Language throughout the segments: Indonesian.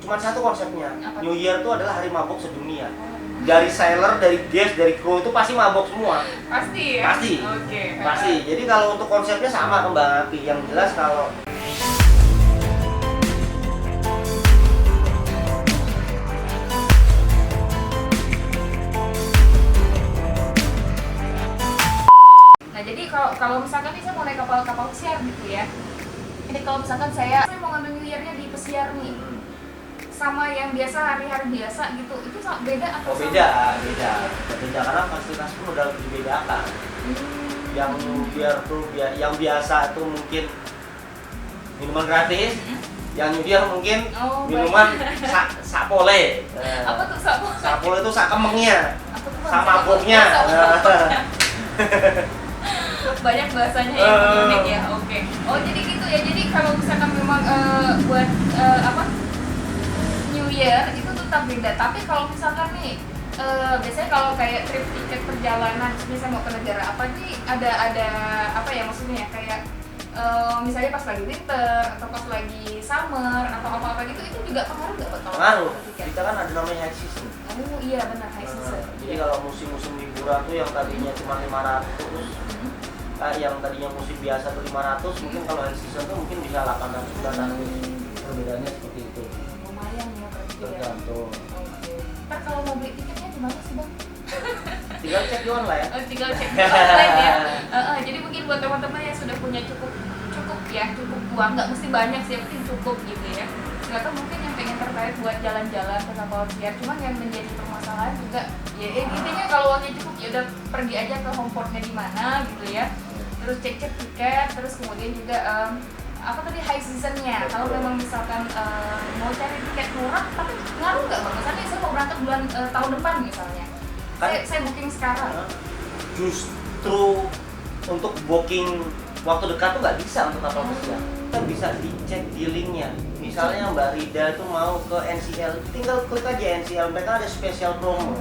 cuma satu konsepnya. Apa? New Year itu adalah hari mabok sedunia. Dari sailor, dari guest, dari kru itu pasti mabok semua. Pasti ya? Pasti. Oke. Pasti. Jadi kalau untuk konsepnya sama Kembang Api. Yang jelas kalau Nah jadi kalau misalkan nih saya mau naik kapal pesiar gitu ya. Jadi kalau misalkan saya mau ngambil New Year-nya di pesiar nih, sama yang biasa hari-hari biasa gitu, itu beda atau sama? beda karena fasilitas pun udah dibedakan. Yang biar tuh yang biasa tuh mungkin minuman gratis, yang New Year mungkin minuman sapole. Apa tuh sapole? Sapole itu sakemengnya, Apa tuh, Bang? sama maboknya. Banyak bahasanya yang unik ya. Oke. Oh jadi gitu ya. Jadi kalau misalkan memang buat apa New Year itu tetap beda. Tapi kalau misalkan nih biasanya kalau kayak trip tiket perjalanan, misalnya mau ke negara apa nih ada apa ya maksudnya ya kayak misalnya pas lagi winter atau pas lagi summer atau apa gitu itu juga pengaruh nggak Pak? Pengaruh. Kita kan ada namanya high season. Oh iya benar high season. Jadi kalau musim-musim liburan tuh yang tadinya cuma 500, yang tadinya musim biasa tuh 500, mungkin kalau high season tuh mungkin bisa 800 perbedaannya seperti itu. Lumayan ya berarti ya. Tergantung. Oke. Ntar kalau mau beli tiketnya gimana sih Bang? Tinggal cek di online. Oh, tinggal cek di online ya. Jadi mungkin buat teman-teman yang sudah punya cukup uang, nggak mesti banyak sih, yang penting cukup gitu ya. Nggak tahu mungkin yang pengen tertarik buat jalan-jalan ke kapal pesiar, cuman yang menjadi permasalahan juga ya intinya kalau uangnya cukup ya udah pergi aja ke homeportnya di mana gitu ya. Terus cek tiket, terus kemudian juga apa tadi high seasonnya. Kalau memang misalkan mau cari tiket murah, tapi ngaruh nggak Bang? Misalnya saya mau berangkat bulan tahun depan misalnya, saya booking sekarang. Justru untuk booking waktu dekat tuh nggak bisa untuk kapal pesiar. Kita bisa dicek di linknya. Misalnya Mbak Rida tuh mau ke NCL, tinggal klik aja NCL, mereka ada spesial promo.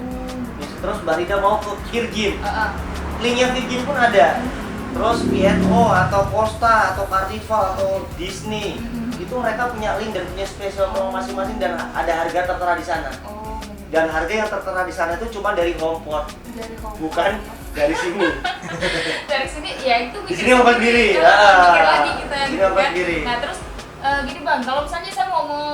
Terus Mbak Rida mau ke Virgin, linknya Virgin pun ada. Terus P&O atau Costa atau Carnival atau Disney, itu mereka punya link dan punya spesial promo masing-masing dan ada harga tertera di sana. Dan harga yang tertera di sana itu cuma dari Homeport, bukan dari sini. Dari sini ya itu di sini ongkos sendiri. Mikir lagi kita Di sini gitu ongkos kan. sendiri. Nah terus gini Bang, kalau misalnya saya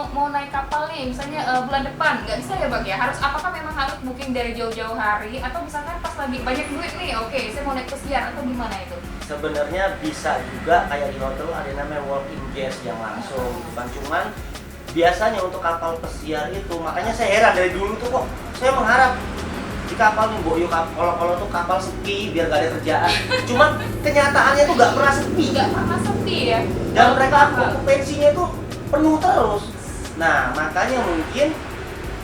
mau naik kapal nih, misalnya bulan depan, nggak bisa ya Bang ya? Apakah memang harus booking dari jauh-jauh hari atau misalkan pas lagi banyak duit nih, oke, saya mau naik pesiar atau gimana itu? Sebenarnya bisa juga kayak di hotel ada namanya walk-in guest yang langsung, bukan cuman biasanya untuk kapal pesiar itu, makanya saya heran dari dulu tuh kok saya mengharap di kapal nih Boyo kalau tuh kapal sepi biar gak ada kerjaan. Cuman kenyataannya tuh gak pernah sepi. Gak pernah sepi ya. Dan mereka okupansinya tuh penuh terus. Nah makanya mungkin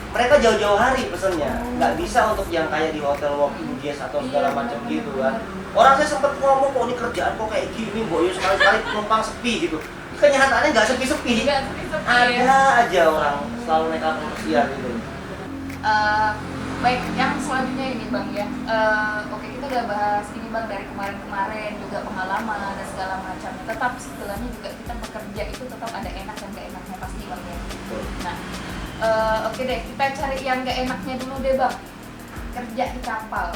mereka jauh-jauh hari pesennya. Gak bisa untuk yang kayak di hotel walk-in guest atau segala macam gitu kan. Orang saya sempet ngomong kok ini kerjaan kok kayak gini Boyo sekali-kali penumpang sepi gitu. Kenyataannya gak sepi-sepi. Ada aja orang selalu naik kapal pesiar gitu. Baik, yang selanjutnya ini Bang ya. Oke, kita udah bahas ini Bang dari kemarin-kemarin juga pengalaman dan segala macam. Tetap setelahnya juga kita bekerja itu tetap ada enak dan gak enaknya pasti Bang ya. Nah, oke deh, kita cari yang gak enaknya dulu deh Bang. Kerja di kapal,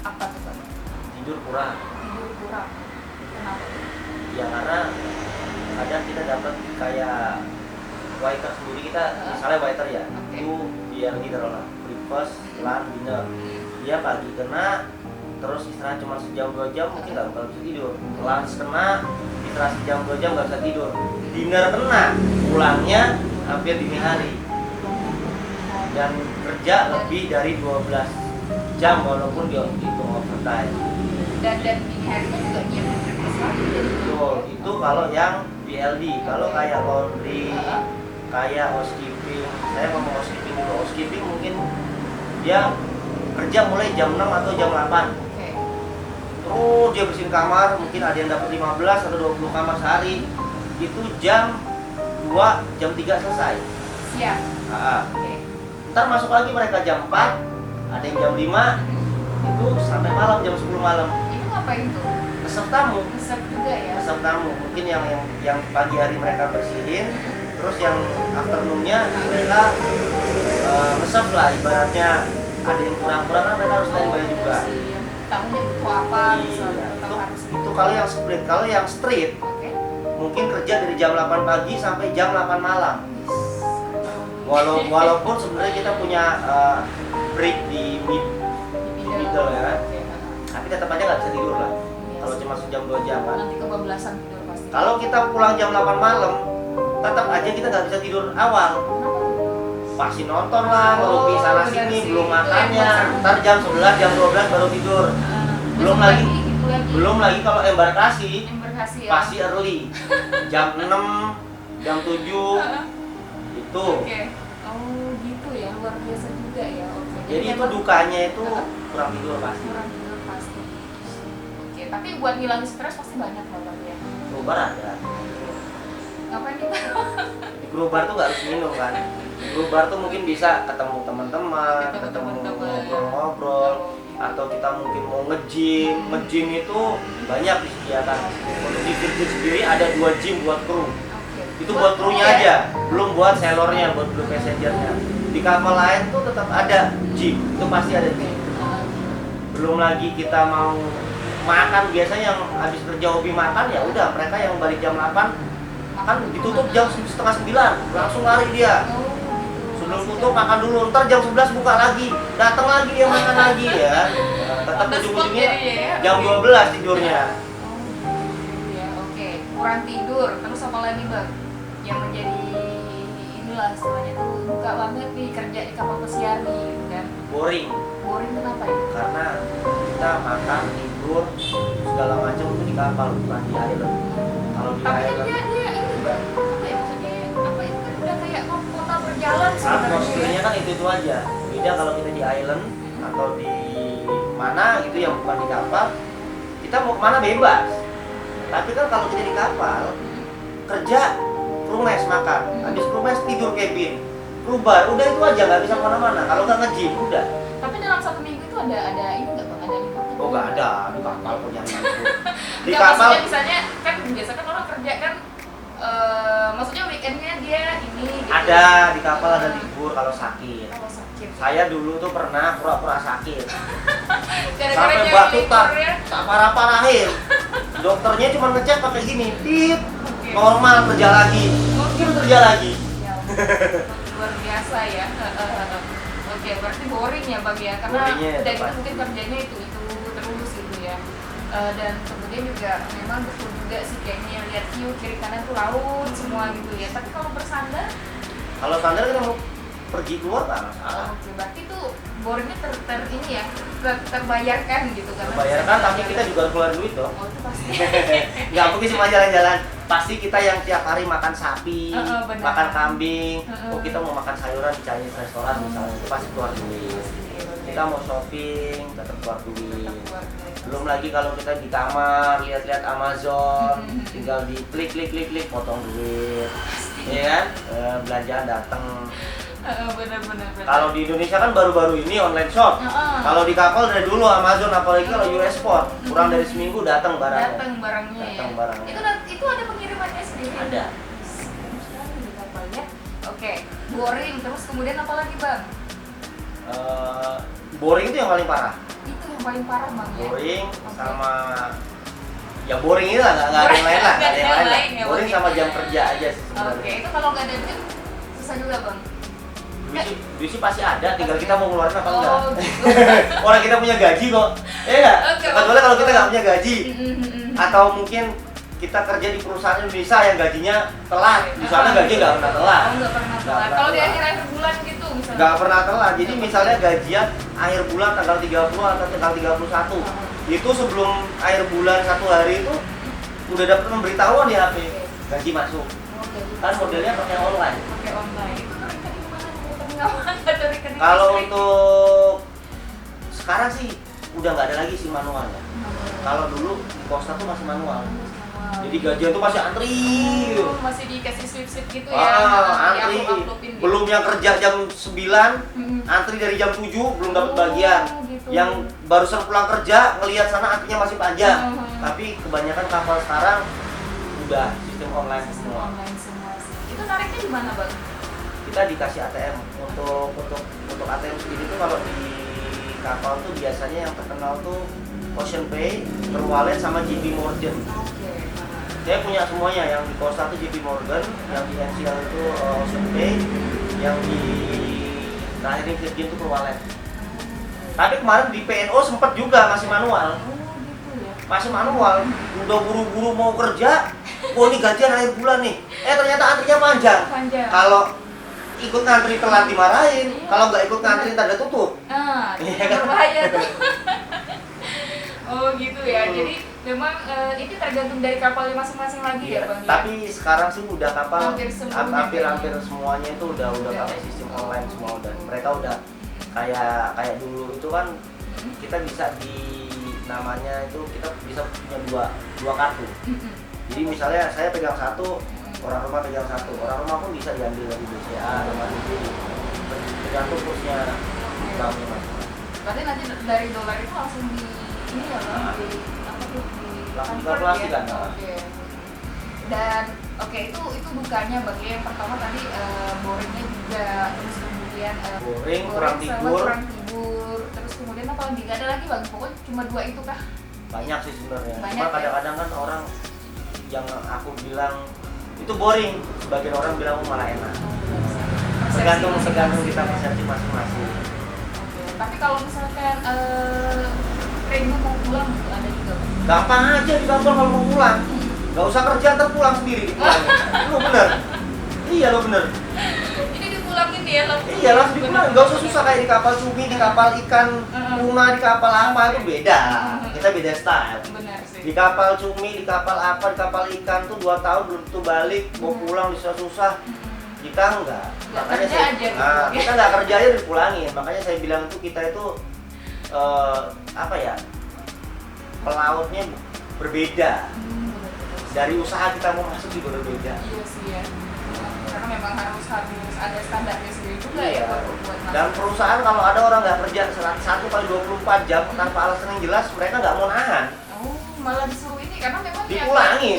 apa tuh Bang? Tidur kurang. Tidur kurang. Kenapa? Ya karena kadang kita dapat kayak waiter sendiri kita, misalnya waiter ya, itu biar leader lah, breakfast, lunch, dinner. Dia pagi kena, terus istirahat cuma sejam 2 jam mungkin nggak bakal bisa tidur. Lunch kena, istirahat sejam 2 jam nggak bisa tidur. Dinner kena, pulangnya hampir dini hari. Dan kerja lebih dari 12 jam walaupun dia hitung overtime. Dan dini harinya juga nyiapin breakfast lagi. Betul, itu kalau yang BLD. Kalau kayak laundry, kayak housekeeping, saya ngomong housekeeping dulu. Housekeeping mungkin dia kerja mulai jam 6 atau jam 8. Terus dia bersihin kamar, mungkin ada yang dapat 15 atau 20 kamar sehari. Itu jam 2, jam 3 selesai. Siap. Ntar masuk lagi mereka jam 4, ada yang jam 5, itu sampai malam jam 10 malam. Itu ngapain tuh? Resep tamu. Resep juga ya? Resep tamu, mungkin yang pagi hari mereka bersihin. Terus yang afternoon-nya mereka mereka nge-serve lah, ibaratnya ada yang kurang-kurang kan mereka harus standby juga. Tahunya butuh apa, Iya, atau harus itu kalau yang sprint. Kalau yang street oke. mungkin kerja dari jam 8 pagi sampai jam 8 malam. Walaupun sebenarnya kita punya break di middle ya kan, tapi tetap aja nggak bisa tidur lah kalau cuma sejam 2 jam kan. Nanti kebablasan tidur pasti. Kalau kita pulang jam 8 malam tetap aja kita nggak bisa tidur awal, pasti nonton lah, ngerupi sana benar sini, sih. belum Itu makannya, yang ntar jam 11 jam 12 baru tidur. Belum lagi belum lagi kalau embarkasi embarkasi ya. pasti early, jam 6 jam 7 itu. Oke. Oh gitu ya, luar biasa juga ya. Oke. Jadi itu memang dukanya itu kurang tidur pasti. kurang tidur pasti. Oke, tapi buat ngilangin stres pasti banyak loh Bang ya. Grubar ada. Ngapain kita? Di grubar tuh nggak harus minum kan. Di grubar tuh mungkin bisa ketemu teman-teman, ketemu ngobrol-ngobrol, atau kita mungkin mau nge-gym. Nge-gym itu banyak disediakan. Untuk di Virgin sendiri ada 2 gym buat kru. Oke. Itu buat krunya ya? aja, belum buat sailornya, buat blue passengernya. Di kapal lain tuh tetap ada gym, itu pasti ada Oke. gym. Belum lagi kita mau makan, biasanya yang habis kerja hobi makan ya udah, mereka yang balik jam 8 makan ditutup jam 8:30, langsung lari dia. Oh, gitu. Sebelum tutup makan dulu, ntar jam 11 buka lagi, datang lagi dia makan lagi ya. Tetap On the spot ujung-ujungnya jadi ya, jam oke. 12 tidurnya. Ya, oke. Kurang tidur, terus apa lagi Bang? Yang menjadi inilah istilahnya tuh buka banget nih kerja di kapal pesiar nih gitu kan. Boring, Boring kenapa ya? karena kita makan, tidur, segala macam itu di kapal, bukan di island. Kalau di Tapi kan island dia ini Bang, apa ya maksudnya, apa itu kan udah kayak kota berjalan sebenarnya atmosfernya ya. kan itu aja. Beda kalau kita di island atau di mana gitu yang bukan di kapal, kita mau kemana bebas. Tapi kan kalau kita di kapal, kerja, krumes makan, habis krumes tidur cabin, keluar, udah itu aja, nggak bisa kemana-mana. Kalau nggak nge-gym, udah. Tapi dalam 1 minggu itu ada ini nggak Bang? Ada libur? Oh nggak ada di kapal kok jangan gitu. Di Nggak, kapal maksudnya misalnya kan biasa kan orang kerja kan maksudnya weekendnya dia ini gitu. ada, di kapal ada libur kalau sakit. Kalau sakit Saya dulu tuh pernah pura-pura sakit, gara-gara sampai nyari batu tak, libur ya. tak parah-parahin. Dokternya cuma ngecek pakai gini, tit, Oke. normal kerja lagi, mungkin kerja lagi. Ya, luar biasa ya. Oke, berarti boring ya Bang ya, karena Boringnya udah gitu pasti. mungkin kerjanya itu terus gitu ya. Dan kemudian juga memang betul juga sih kayaknya lihat view kiri kanan tuh laut semua gitu ya. Tapi kalau bersandar, Kalau sandar kita mau pergi keluar nggak masalah. oke, berarti tuh boringnya ini ya terbayarkan gitu kan? Bayarkan, tapi kita juga keluar duit dong. Oh itu pasti. Nggak mungkin cuma jalan-jalan. Pasti kita yang tiap hari makan sapi, Benar. makan kambing. Heeh. Oh kita mau makan sayuran di Chinese restoran misalnya, itu pasti keluar duit. Kita mau shopping, tetap keluar duit. Belum lagi kalau kita di kamar lihat-lihat Amazon, tinggal di klik potong duit, ya kan? Belanjaan datang. Bener-bener. Kalau di Indonesia kan baru-baru ini online shop. Kalau di kapal dari dulu Amazon, apalagi kalau US Port, kurang dari seminggu datang barangnya. datang barangnya. Datang Ya. barangnya. Itu ada pengirimannya sendiri. Ada. Sekali di kapalnya. Oke, boring terus kemudian apa lagi Bang? Boring itu yang paling parah. Itu yang paling parah Bang ya. Boring Oke. sama ya boring ini lah, nggak ada yang lain lah, nggak ada yang lain lah. ya, Boring Bang. sama jam kerja aja sih Oke, sebenarnya. itu kalau nggak ada duit susah juga Bang. Duit sih pasti ada, tinggal kita mau ngeluarin apa enggak. Oh, gitu. Orang kita punya gaji kok, nggak? Oke, Kecuali kalau kita nggak punya gaji, Mm-mm. atau mungkin kita kerja di perusahaan Indonesia yang gajinya telat, di sana gaji nggak pernah telat. Oh, nggak pernah Nggak telat. pernah Kalau di telat. akhir-akhir bulan gitu misalnya. Nggak pernah telat. Jadi misalnya gajian akhir bulan tanggal 30 atau tanggal 31, itu sebelum akhir bulan 1 hari itu udah dapat pemberitahuan di HP, gaji masuk. Oh, gaji. Kan modelnya pakai online. Pakai online. Itu rekening mana? Rekening apa? Atau rekening Kalau listrik? untuk sekarang sih udah nggak ada lagi sih manualnya. Kalau dulu di Costa tuh masih manual. Jadi gajian tuh masih antri. Oh, masih dikasih slip-slip gitu ya. Antri. Diupload-uploadin gitu. Belum yang kerja jam 9, Mm-mm. antri dari jam 7 belum dapat Oh, bagian. gitu. Yang barusan pulang kerja ngelihat sana antrinya masih panjang. Mhm. Tapi kebanyakan kapal sekarang udah sistem online semua. Online semua sih. Itu nariknya di mana Bang? kita dikasih ATM. Untuk ATM sendiri tuh kalau di kapal tuh biasanya yang terkenal tuh Ocean Pay, Wallet sama JP Morgan. Saya punya semuanya, yang di Costa tuh JP Morgan, yang di NCL itu Ocean Pay, yang di terakhir di Virgin itu Wallet. Tapi kemarin di PNO sempat juga masih manual. Masih manual, udah buru-buru mau kerja, ini gajian akhir bulan nih. Ternyata antrinya panjang. Kalau ikut ngantri telat dimarahin, kalau nggak ikut ngantri tanda tutup. Iya kan? Berbahaya tuh. Oh gitu ya, jadi memang ini tergantung dari kapalnya masing-masing lagi ya Bang? Tapi sekarang sih udah kapal hampir ya? semuanya itu udah pakai sistem online semua, dan mereka udah kayak dulu itu kan kita bisa namanya itu kita bisa punya dua kartu. Jadi misalnya saya pegang satu, orang rumah pegang satu, orang rumah pun bisa diambil dari BCA, rumah itu tergantung kursnya banknya masing-masing. Berarti nanti dari dolar itu langsung di ini ya Bang? Di apa tuh? Langsung dikalkulasi kan? Oke. Dan itu dukanya bagi yang pertama tadi boringnya juga, terus kemudian boring kurang tidur, terus kemudian apa lagi? Gak ada lagi Bang? Pokoknya cuma dua itu kah? Banyak sih sebenarnya. Cuma kadang-kadang kan orang yang aku bilang itu boring, sebagian orang bilang malah enak. Tergantung kita persepsi masing-masing. Tapi kalau misalkan rindu mau pulang gitu ada juga. Gampang aja di kantor kalau mau pulang. Gak usah kerja, ntar pulang sendiri dipulangin. Lo bener? Iya lo bener. Ini dipulangin ya langsung. Iya langsung dipulangin, gak usah susah kayak di kapal cumi, di kapal ikan tuna, di kapal apa itu beda. Kita beda style. Benar sih. Di kapal cumi, di kapal apa, di kapal ikan tuh 2 tahun belum tentu balik, mau pulang susah-susah. Kita enggak. Makanya kita nggak kerja aja dipulangin. Makanya saya bilang tuh kita itu pelautnya berbeda. Dari usaha kita mau masuk juga berbeda. Iya sih ya. Karena memang harus ada standarnya sendiri juga ya buat masuk. Dan perusahaan kalau ada orang nggak kerja 1x24 jam tanpa alasan yang jelas, mereka nggak mau nahan. Malah disuruh ini karena memang dipulangin.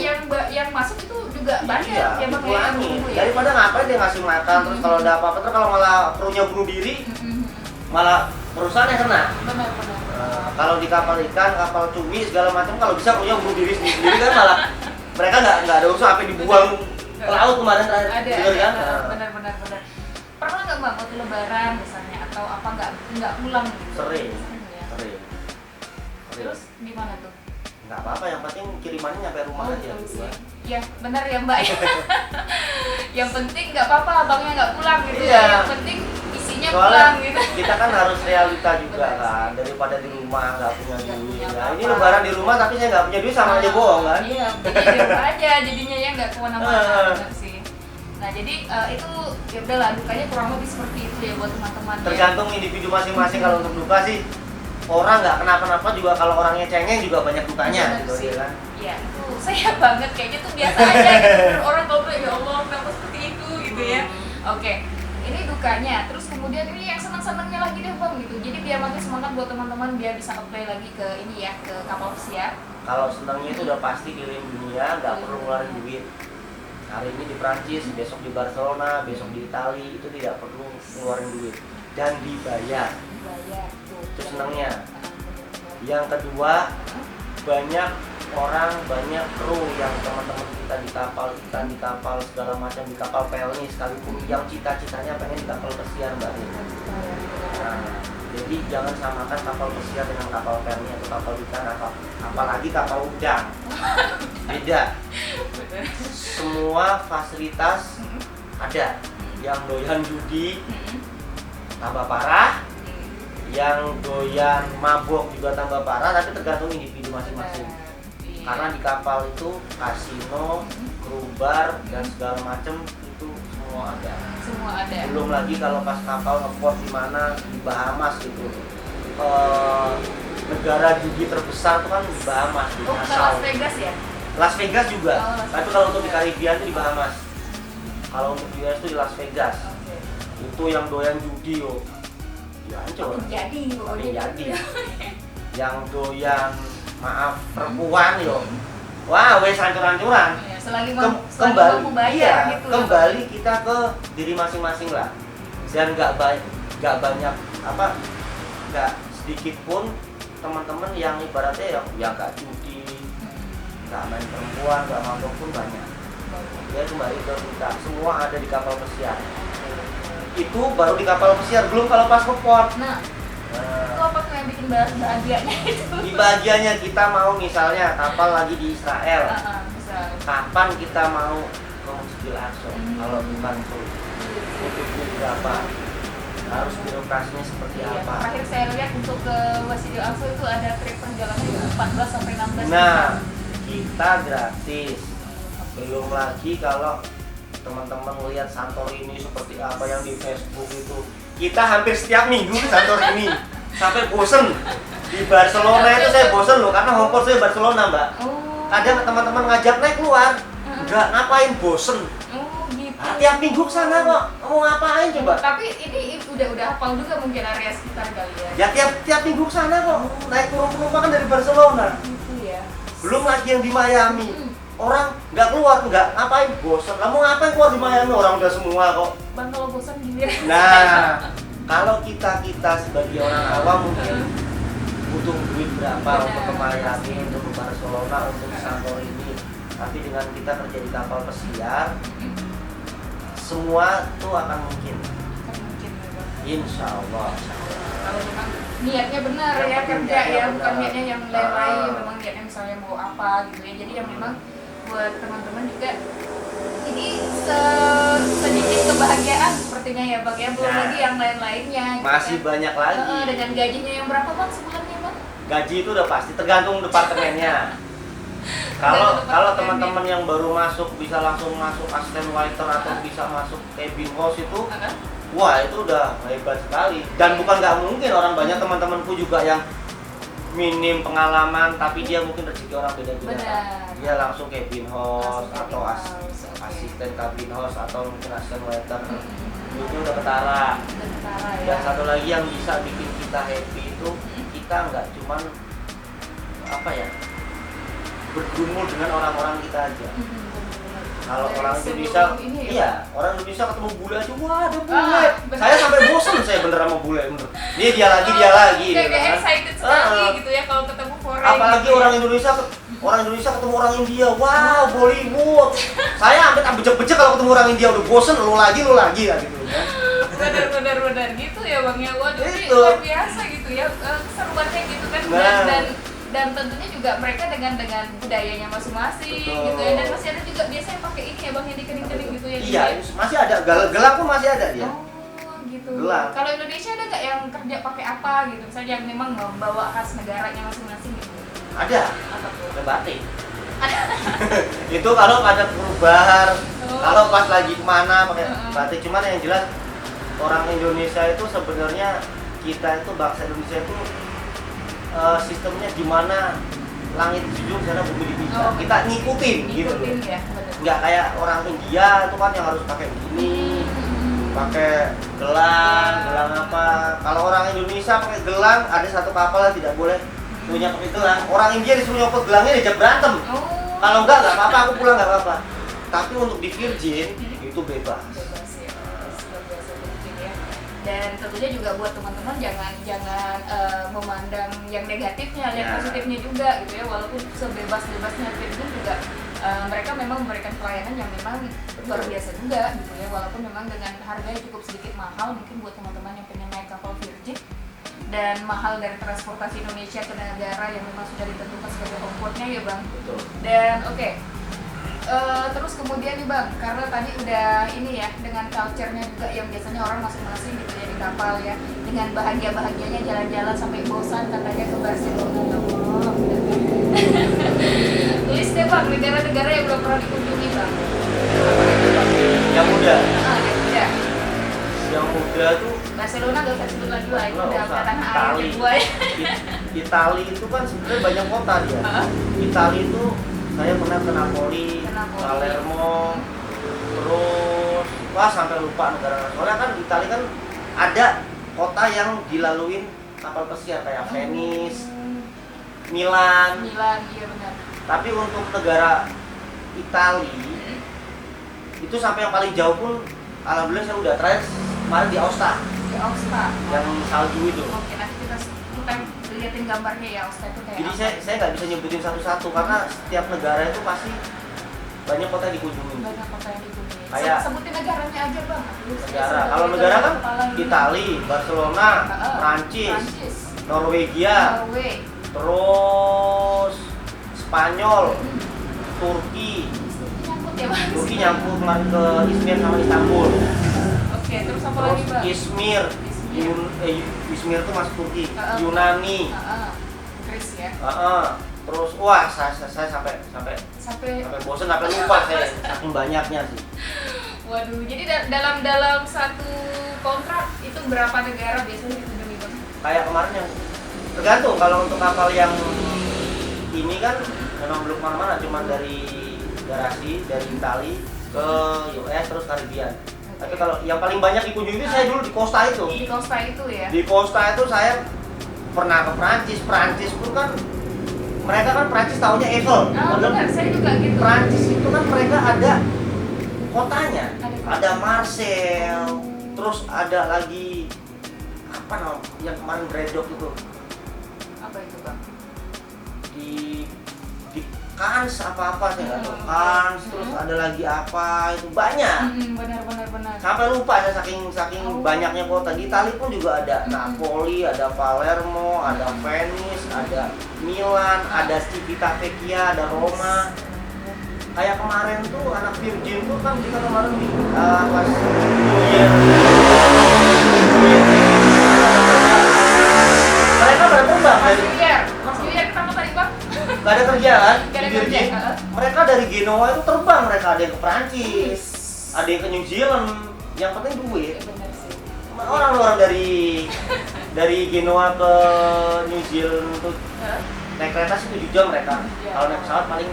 yang masuk itu juga banyak yang dipulangin. Daripada ngapain dia ngasih makan, terus kalau ada apa-apa, terus kalau malah krunya bunuh diri, malah perusahaan yang kena. Benar. Kalau di kapal ikan, kapal cumi segala macam, kalau bisa krunya bunuh diri sendiri kan malah mereka nggak ada usaha apa dibuang ke laut kemarin terakhir. Ada. Benar. Pernah nggak Bang waktu Lebaran misalnya atau apa nggak pulang gitu? Sering. Terus gimana tuh? Nggak apa-apa, yang penting kirimannya nyampe rumah aja gitu. Iya benar ya Mbak. Yang penting nggak apa-apa abangnya nggak pulang gitu ya. Yang penting isinya soalnya pulang gitu. Kita kan harus realita juga kan, daripada di rumah nggak punya duit. Nah, ini Lebaran di rumah tapi saya nggak punya duit, sama aja bohong kan? Iya, di rumah aja jadinya ya nggak kemana-mana. Benar sih. Nah jadi itu ya udahlah, dukanya kurang lebih seperti itu ya buat teman-teman. Tergantung individu masing-masing. Kalau untuk duka sih orang nggak kenapa-napa juga, kalau orangnya cengeng juga banyak dukanya gitu ya kan? Iya, itu saya banget kayaknya tuh biasa aja gitu. Orang kalau ya Allah kenapa seperti itu gitu ya. Oke, ini dukanya. Terus kemudian ini yang senang-senangnya lagi deh Bang gitu. Jadi biar makin semangat buat teman-teman, biar bisa apply lagi ke ini ya, ke kapal pesiar. Kalau senangnya itu udah pasti keliling dunia, nggak perlu ngeluarin duit. Hari ini di Prancis, besok di Barcelona, besok di Itali, itu tidak perlu ngeluarin duit dan dibayar. Itu senangnya. Yang kedua, banyak orang, banyak kru yang teman-teman kita di kapal ikan, di kapal segala macam, di kapal pelni sekalipun, yang cita-citanya pengen di kapal pesiar Mbak. Nah, jadi jangan samakan kapal pesiar dengan kapal pelni atau kapal ikan, apalagi kapal udang. Beda. Semua fasilitas ada. Yang doyan judi tambah parah, yang doyan mabok juga tambah parah, tapi tergantung individu masing-masing. Karena di kapal itu kasino, kru bar dan segala macam itu semua ada. Belum lagi kalau pas kapal ngeport di mana, di Bahamas gitu. Negara judi terbesar itu kan di Bahamas, di Nassau. Las Vegas ya? Las Vegas juga. Tapi kalau untuk di Karibia itu di Bahamas. Kalau untuk di US itu di Las Vegas. Itu yang doyan judi yo. Ya hancur. Jadi. Yang doyan perempuan yo. wah wes hancur-hancuran. Ya, selagi Kembali mau bayar iya, gitu. kembali kita ke diri masing-masing lah, dan nggak banyak apa, nggak sedikit pun teman-teman yang ibaratnya yang nggak judi, nggak main perempuan, nggak mabok pun banyak. Ya kembali ke kita, semua ada di kapal pesiar. Itu baru di kapal pesiar, belum kalau pas ke port. Nah, itu apa tuh yang bikin bahagianya itu? Di bagiannya kita mau misalnya kapal lagi di Israel, Bisa. kapan kita mau ke Masjidil Aqsa? Kalau bukan tuh butuh berapa, harus birokrasinya seperti Iya, apa? terakhir saya lihat untuk ke Masjidil Aqsa itu ada trip perjalanan 14 sampai 16 Nah, kita gratis. Belum lagi kalau teman-teman lihat Santorini seperti apa yang di Facebook itu. Kita hampir setiap minggu ke Santorini sampai bosen. Di Barcelona itu saya bosen loh, karena homeport saya Barcelona, Mbak. Oh. Kadang teman-teman ngajak naik keluar, enggak, ngapain, bosen. Oh gitu. Tiap minggu ke sana kok, mau ngapain coba? Tapi ini udah hafal juga mungkin area sekitar kali ya. Ya tiap minggu ke sana kok, naik penumpang kan dari Barcelona. Gitu ya. Belum lagi yang di Miami. Orang nggak keluar, nggak ngapain, bosan. Kamu ngapain keluar di Miami, orang udah semua kok. Bang kalau bosan gini. Nah, kalau kita sebagai orang awam mungkin butuh duit berapa untuk ke Miami, untuk ke Barcelona, untuk ke Santorini. Tapi dengan kita kerja di kapal pesiar, semua tuh akan mungkin. Mungkin ya, Bang. Insya Allah. Kalau memang niatnya benar Yang ya penting kerja niatnya ya, bukan benar. niatnya yang lain-lain, memang niatnya misalnya mau apa gitu ya. Jadi yang memang buat teman-teman juga ini sedikit kebahagiaan sepertinya ya Bang ya, belum Nah, lagi yang lain-lainnya gitu Masih kan. banyak lagi. Dengan gajinya yang berapa Bang sebulannya Bang? Gaji itu udah pasti tergantung departemennya. Kalau teman-teman yang baru masuk bisa langsung masuk asisten waiter atau bisa masuk cabin host itu, wah itu udah hebat sekali. Dan bukan nggak mungkin, orang banyak teman-temanku juga yang minim pengalaman tapi dia mungkin rezeki orang beda-beda. Benar. Dia langsung cabin host Langsung atau cabin host, oke. asisten cabin host atau mungkin asisten waiter. Itu udah ketara. Tentara ya. Dan satu lagi yang bisa bikin kita happy itu, kita nggak cuman apa ya, bergumul dengan orang-orang kita aja. Kalau Dari orang sebelum Indonesia, ini ya, iya, orang Indonesia ketemu bule aja, wah ada bule. bener. Saya sampai bosen saya bener sama bule, bener. Dia lagi, gitu Kayak kan. excited sekali Ah, gitu ya kalau ketemu foreign. apalagi gitu orang ya. Indonesia ketemu orang India, wow Bollywood. Saya sampai bejek-bejek kalau ketemu orang India, udah bosen, lu lagi ya gitu kan. Benar gitu ya Bang ya. Waduh ini Itu. luar biasa gitu ya. Keseruannya gitu kan. Nah. Dan tentunya juga mereka dengan budayanya masing-masing Betul. gitu ya. Dan masih ada juga biasanya pakai ini ya Bang yang dikening-kening gitu ya. Iya, masih ada, gelak pun masih ada dia. Oh gitu. Gelang. Kalau Indonesia ada nggak yang kerja pakai apa gitu? Misalnya yang memang membawa khas negaranya masing-masing gitu. Ada, Apa tuh? ada batik. Ada. Itu kalau ada perubahan, Oh. kalau pas lagi kemana pakai Heeh. batik. Cuman yang jelas orang Indonesia itu sebenarnya, kita itu bangsa Indonesia itu sistemnya gimana langit dijunjung sana bumi dipijak. Oh, Kita ngikutin gitu. Ngikutin ya. Benar. Nggak kayak orang India itu kan yang harus pakai begini, pakai gelang apa. Kalau orang Indonesia pakai gelang, ada satu kapal yang tidak boleh punya pakai gelang. Orang India disuruh nyopot gelangnya diajak berantem. Oh. Kalau nggak apa-apa, aku pulang nggak apa-apa. Tapi untuk di Virgin itu bebas. Bebas ya, luar biasa mungkin ya. Dan tentunya juga buat teman-teman jangan memandang yang negatifnya, lihat Ya. positifnya juga gitu ya. Walaupun sebebas-bebasnya Virgin juga mereka memang memberikan pelayanan yang memang luar biasa juga gitu ya. Walaupun memang dengan harga yang cukup sedikit mahal mungkin buat teman-teman yang pengen naik kapal Virgin, dan mahal dari transportasi Indonesia ke negara yang memang sudah ditentukan sebagai homportnya ya Bang. Betul. Dan oke. Terus kemudian nih Bang, karena tadi udah ini ya, dengan culture-nya juga yang biasanya orang masing-masing gitu ya di kapal ya, dengan bahagia-bahagianya jalan-jalan sampai bosan katanya ke Barcelona. Tulis deh Bang, negara-negara yang belum pernah dikunjungi Bang. Yang muda, Yang udah. yang muda tuh Barcelona gak usah sebut lagi lah, itu nggak udah usah. tanah air Itali. kedua ya. Itali itu kan sebenarnya banyak kota dia. Hah? Itali itu saya pernah ke Napoli, Ke Napoli. Palermo, terus wah sampai lupa negara. Soalnya kan Itali kan ada kota yang dilaluin kapal pesiar kayak Venice, Milan. Milan, iya benar. Tapi untuk negara Itali itu sampai yang paling jauh pun alhamdulillah saya udah terakhir kemarin di Aosta. Di Aosta. Yang salju itu. Oke, nanti kita liatin gambarnya ya Aosta itu kayak Jadi apa. saya nggak bisa nyebutin satu-satu karena setiap negara itu pasti banyak kota yang dikunjungi. Banyak kota yang dikunjungi. Kayak Sebutin negaranya aja bang. Negara, kalau negara kan Itali, Barcelona, Prancis, Norwegia, Norway, terus Spanyol, Turki. nyangkut ya bang. Turki nyambung kemarin ke Izmir sama Istanbul. Oke, terus apa Terus lagi bang? Izmir, Izmir itu masuk Turki, Yunani. Inggris ya. Terus wah saya sampai bosan sampai lupa saya saking banyaknya sih. Waduh, jadi dalam satu kontrak itu berapa negara biasanya dikunjungi bang? Kayak kemarin yang tergantung kalau untuk kapal yang ini kan memang belum kemana-mana, cuma dari garasi dari Itali ke US terus Karibia. Tapi kalau yang paling banyak dikunjungi itu saya dulu di Costa itu. Di Costa itu ya. Di Costa itu saya pernah ke Prancis pun kan mereka kan Prancis taunya Eiffel. Benar, saya juga gitu. Prancis itu kan mereka ada kotanya, Ada ada Marseille, terus ada lagi apa namanya yang kemarin Bredok itu Apa itu bang? di Cannes apa saya nggak tahu Cannes, terus ada lagi apa itu banyak. Benar. Sampai lupa saya saking banyaknya kota. Di Itali pun juga ada Napoli, ada Palermo, ada Venice, ada Milan, ada Civitavecchia, ada Roma. Kayak kemarin tuh anak Virgin tuh kan kita kemarin di pas New Year. Mereka pada terbang Mas dari New Year kita tadi bang? nggak ada kerja kan Nggak ada di Virgin. kerja, Mereka dari Genoa itu terbang, mereka ada yang ke Prancis, ada yang ke New Zealand. Yang penting duit. Benar sih. Orang dari Genoa ke New Zealand tuh naik kereta sih 7 jam mereka. Kalau naik pesawat paling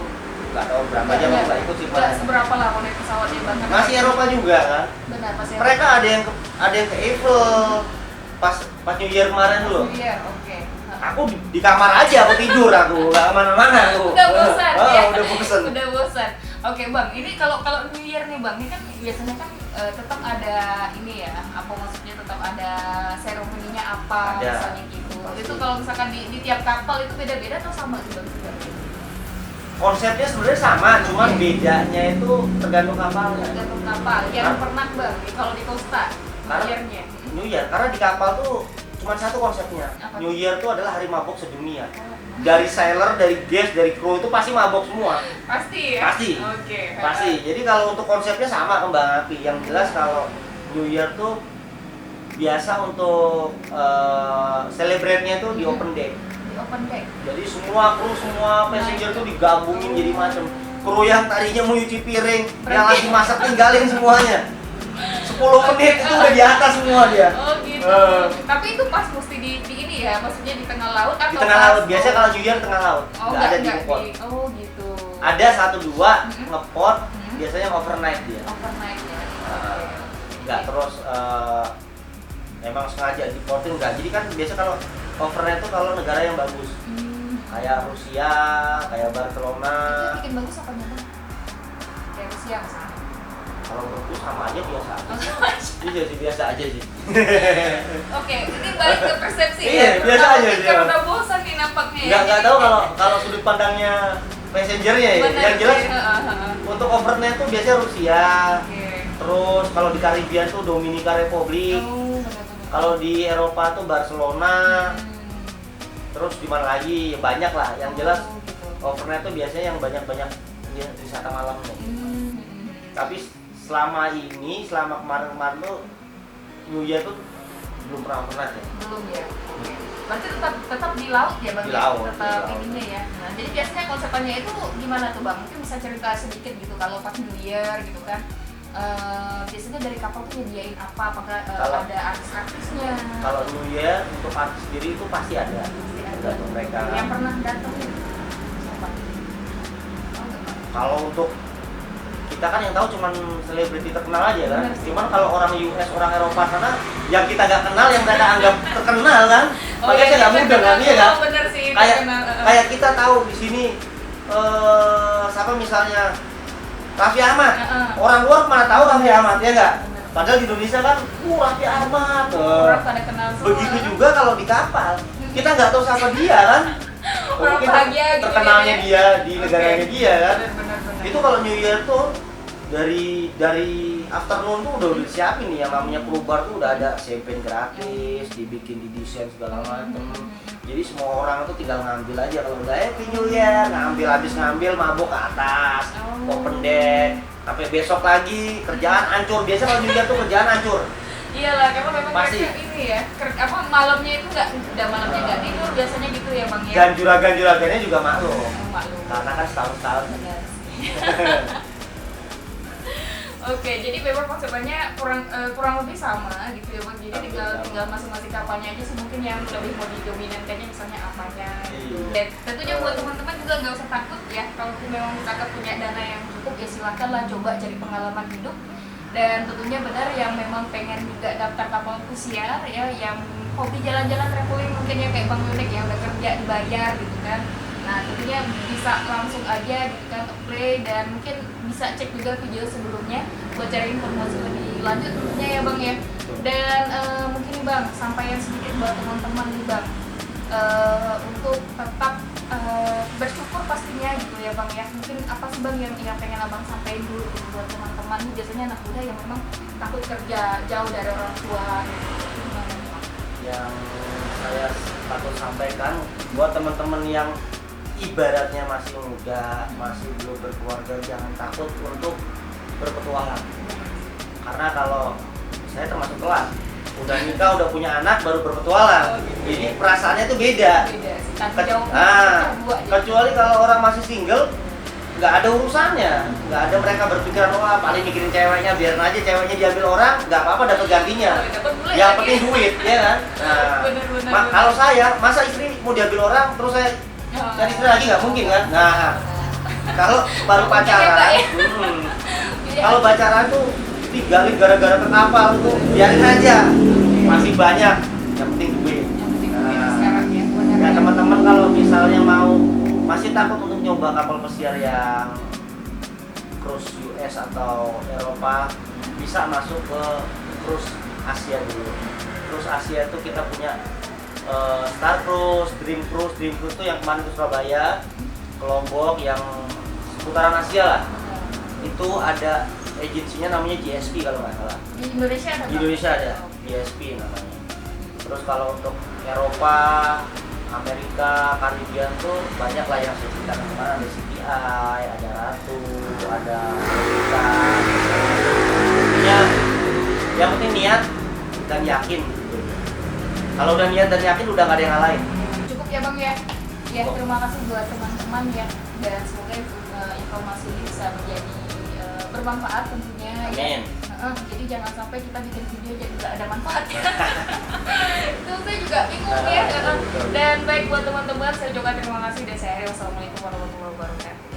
nggak tahu berapa jam, aku nggak ikut sih. Nggak seberapa lah kalau naik pesawatnya bang. Masih Eropa juga kan. Benar masih. Mereka ada yang ke Eiffel pas New Year kemarin dulu. New Year, oke. Aku di kamar aja, aku tidur, aku nggak kemana-mana aku. Udah bosan ya. Udah bosan. Udah bosan. Oke bang, ini kalau New Year nih bang, ini kan biasanya kan tetap ada ini ya, apa maksudnya tetap ada seremoninya apa Ada. misalnya gitu. Itu kalau misalkan di tiap kapal itu beda-beda atau sama sih bang? Konsepnya sebenarnya sama, cuman bedanya itu tergantung kapalnya. Tergantung kapal. Yang pernah bang, kalau di Costa New Year-nya. New Year, karena di kapal tuh cuma satu konsepnya. Apa? New Year tuh adalah hari mabok sedunia. Dari sailor, dari guest, dari kru itu pasti mabok semua. Pasti ya? Pasti. Oke. Pasti. Jadi kalau untuk konsepnya sama kembang api. Yang jelas kalau New Year tuh biasa untuk celebrate-nya tuh di open deck. Di open deck. Jadi semua kru, semua passenger tuh digabungin jadi macam. Kru yang tadinya mau nyuci piring, yang lagi masak tinggalin semuanya. 10 menit itu udah di atas semua dia. Oh gitu. Tapi itu pas mesti di ini ya, maksudnya di tengah laut atau Di tengah pas- laut. Biasanya kalau New Year tengah laut. Oh, Nggak ada di nggak ngepot. Oh gitu. Ada 1-2 ngepot, biasanya overnight dia. Overnight ya. Nggak terus emang sengaja diporting nggak. Jadi kan biasa kalau overnight itu kalau negara yang bagus. Kayak Rusia, kayak Barcelona. Itu bikin bagus apa enggak? Kayak Rusia misalnya. Kalau menurutku sama aja biasa aja. Oh, Iya sih biasa aja sih. Oke, ini balik ke persepsi Iya, ya. biasa aja sih, Karena Bang. udah bosan nih nampaknya ya. Nggak tahu kalau sudut pandangnya passengernya ya. Benar Yang jelas sih, heeh. untuk overnight tuh biasanya Rusia. Oke. Terus kalau di Karibia tuh Dominika Republik. Oh, benar-benar. Kalau di Eropa tuh Barcelona. Terus di mana lagi? Ya banyak lah. Yang jelas Oh, gitu. overnight tuh biasanya yang banyak-banyak ya, wisata malamnya. Tapi selama kemarin tuh New Year tuh belum pernah ya. Belum ya. Oke. Berarti tetap di laut ya bang? Di ya? laut, Tetap di laut. ininya ya. Nah, jadi biasanya konsepnya itu gimana tuh bang? Mungkin bisa cerita sedikit gitu kalau pas New Year gitu kan. Biasanya dari kapal tuh nyediain apa? Apakah Kalau- ada artis-artisnya? Kalau New Year untuk artis sendiri itu pasti ada. Pasti ada. Tergantung mereka. Yang pernah datang siapa? Oh, enggak, Bang. Kalau untuk kita kan yang tahu cuman selebriti terkenal aja kan. Benar sih. Cuman kalau orang US, orang Eropa sana yang kita nggak kenal, yang mereka anggap terkenal kan. Makanya iya, nggak mudah kan, iya kan? Oh, bener sih. Kayak terkenal. kayak kita tahu di sini siapa misalnya Raffi Ahmad, Heeh. orang luar mana tahu Raffi Ahmad ya nggak? Bener. Padahal di Indonesia kan, Raffi Ahmad. Orang pada kenal semua. Begitu juga kalau di kapal, kita nggak tahu siapa dia kan. Orang Mungkin bahagia gitu terkenalnya ya. dia di negaranya Oke. dia kan. Bener. Itu kalau New Year tuh dari afternoon tuh udah disiapin nih yang namanya kru bar tuh udah ada champagne gratis, dibikin di desain segala macem. Jadi semua orang tuh tinggal ngambil aja kalau udah Happy New Year, habis ngambil mabuk ke atas, Oh. open deck, sampai besok lagi kerjaan hancur. Biasa kalau New Year tuh kerjaan hancur. Iyalah, karena memang Pasti. mereka ini ya, malamnya itu udah malamnya nggak tidur biasanya gitu ya bang ya. Dan juragan-juragannya juga maklum, Maklum. karena kan setahun-setahun. Benar sih. Oke, jadi memang konsepnya kurang lebih sama gitu ya bang. Jadi tinggal masing-masing kapalnya aja sih mungkin yang lebih mau didominankannya misalnya apanya gitu. Iya. Dan tentunya buat teman-teman juga nggak usah takut ya, kalau memang misalkan punya dana yang cukup ya silakan lah coba cari pengalaman hidup. Dan tentunya benar yang memang pengen juga daftar kapal pesiar ya, yang hobi jalan-jalan traveling mungkin ya kayak Bang Yunik yang udah kerja dibayar gitu kan. Nah tentunya bisa langsung aja gitu kan apply, dan mungkin bisa cek juga video sebelumnya buat cari informasi lebih lanjut tentunya ya Bang ya. Dan mungkin nih Bang, sampaian sedikit buat teman-teman nih Bang, untuk tetap bersyukur pastinya gitu ya Bang ya. Mungkin apa sih Bang yang pengen Abang sampaikan dulu gitu buat teman-teman nih, biasanya anak muda yang memang takut kerja jauh dari orang tua gitu. Gimana nih, Bang? Yang saya takut sampaikan buat teman-teman yang ibaratnya masih muda, masih belum berkeluarga, jangan takut untuk berpetualang. Karena kalau saya termasuk telat, udah nikah, udah punya anak, baru berpetualang. Oh, gitu. Jadi perasaannya tuh beda. Beda sih, tanggung jawabnya Nah, kedua aja. kecuali kalau orang masih single, nggak ada urusannya, nggak ada mereka berpikiran wah paling mikirin ceweknya, biarin aja ceweknya diambil orang, nggak apa-apa dapat gantinya. Oh, dapat mulai Yang lagi. penting duit, ya kan? Nah, Bener. kalau saya, masa istri mau diambil orang, terus saya cari istri lagi nggak mungkin kan? Nah, kalau baru Mungkin ya, pacaran, Pak, ya? Iya. kalau pacaran tuh digalin gara-gara ke kapal tuh, biarin aja, masih banyak, yang penting duit. Yang penting duit Nah, sekarang ya, bener. ya teman-teman kalau misalnya mau masih takut untuk nyoba kapal pesiar yang cruise US atau Eropa, bisa masuk ke cruise Asia dulu. Cruise Asia itu kita punya Star Cruise, Dream Cruise itu yang kemarin ke Surabaya, ke Lombok, yang seputaran Asia lah. Itu ada agensinya namanya GSP kalau nggak salah. Di Indonesia ada Di Bang? Indonesia ada GSP namanya. Terus kalau untuk Eropa, Amerika, Caribbean tuh banyak lah yang saya ceritakan kemarin, ada CPI, ada Ratu, ada Amerika. Ya, yang penting niat dan yakin. Kalau udah niat dan yakin udah nggak ada yang ngalahin. Cukup ya Bang ya. Ya, terima kasih buat teman-teman ya, dan semoga informasi ini bisa menjadi bermanfaat tentunya. Amin. Ya. Jadi jangan sampai kita bikin video jadi nggak ada manfaatnya. Itu saya juga bingung ya. Dan baik buat teman-teman, saya ucapkan terima kasih dan saya akhiri. Wassalamualaikum warahmatullahi wabarakatuh.